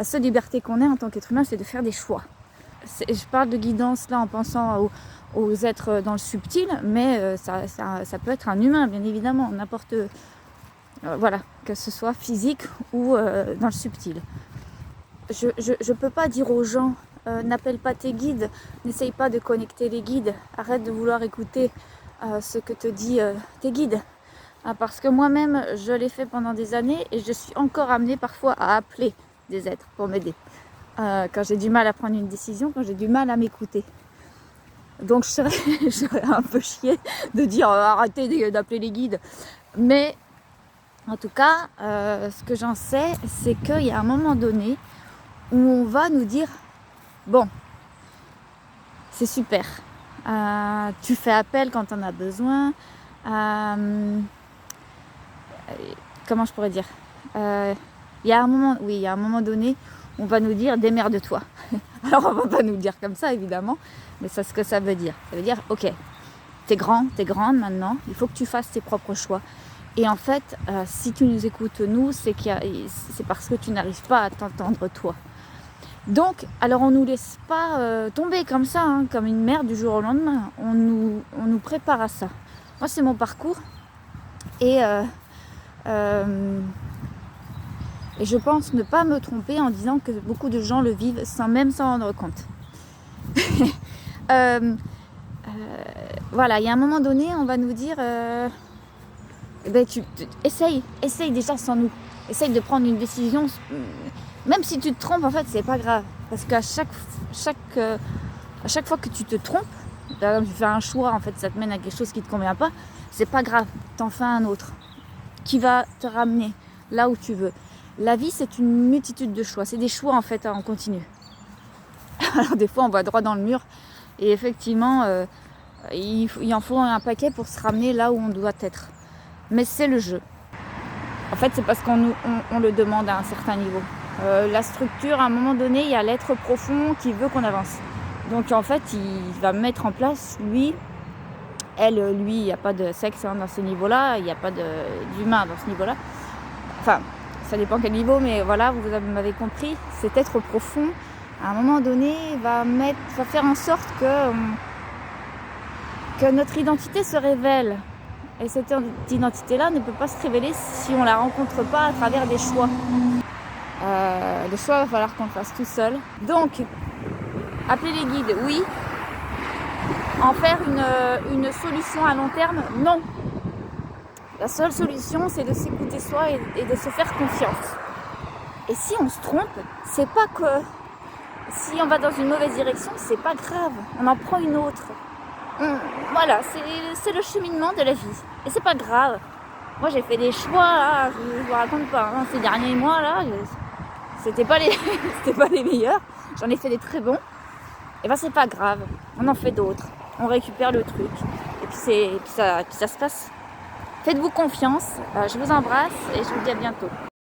La seule liberté qu'on ait en tant qu'être humain, c'est de faire des choix. Je parle de guidance là en pensant aux êtres dans le subtil, mais ça peut être un humain, bien évidemment, n'importe... voilà, que ce soit physique ou dans le subtil. Je ne peux pas dire aux gens, n'appelle pas tes guides, n'essaye pas de connecter les guides, arrête de vouloir écouter ce que te disent tes guides. Parce que moi-même, je l'ai fait pendant des années et je suis encore amenée parfois à appeler des êtres pour m'aider. Quand j'ai du mal à prendre une décision, quand j'ai du mal à m'écouter. Donc je serais un peu chiée de dire arrêtez d'appeler les guides. Mais en tout cas, ce que j'en sais, c'est qu'il y a un moment donné où on va nous dire bon, c'est super, tu fais appel quand tu en as besoin, comment je pourrais dire, il y a un moment donné on va nous dire démerde-toi. Alors on va pas nous le dire comme ça évidemment, mais c'est ce que ça veut dire. Ça veut dire ok, t'es grande maintenant, il faut que tu fasses tes propres choix. Et en fait, si tu nous écoutes nous, c'est parce que tu n'arrives pas à t'entendre toi. Donc, alors on nous laisse pas tomber comme ça, hein, comme une merde du jour au lendemain. On nous prépare à ça. Moi, c'est mon parcours et je pense ne pas me tromper en disant que beaucoup de gens le vivent sans même s'en rendre compte. Voilà, il y a un moment donné, on va nous dire essaye déjà sans nous. Essaye de prendre une décision. Même si tu te trompes, en fait, c'est pas grave. Parce qu'à chaque fois que tu te trompes, par exemple, tu fais un choix, en fait, ça te mène à quelque chose qui ne te convient pas, c'est pas grave. T'en fais un autre qui va te ramener là où tu veux. La vie, c'est une multitude de choix. C'est des choix, en fait, en continu. Alors, des fois, on va droit dans le mur. Et effectivement, il en faut un paquet pour se ramener là où on doit être. Mais c'est le jeu. En fait, c'est parce qu'on le demande à un certain niveau. La structure, à un moment donné, il y a l'être profond qui veut qu'on avance. Donc, en fait, il va mettre en place, lui, il n'y a pas de sexe dans ce niveau-là, il n'y a pas d'humain dans ce niveau-là. Enfin, ça dépend quel niveau, mais voilà, vous m'avez compris. Cet être profond, à un moment donné, va faire en sorte que notre identité se révèle. Et cette identité-là ne peut pas se révéler si on ne la rencontre pas à travers des choix. Les choix, il va falloir qu'on le fasse tout seul. Donc, appeler les guides, oui. En faire une solution à long terme, non. La seule solution, c'est de s'écouter soi et de se faire confiance. Et si on se trompe, c'est pas que... Si on va dans une mauvaise direction, c'est pas grave. On en prend une autre. Voilà, c'est le cheminement de la vie. Et c'est pas grave. Moi, j'ai fait des choix, là, je vous raconte pas. Hein, ces derniers mois, là, c'était pas les meilleurs. J'en ai fait des très bons. Et ben, c'est pas grave. On en fait d'autres. On récupère le truc. Et puis ça se passe. Faites-vous confiance. Je vous embrasse et je vous dis à bientôt.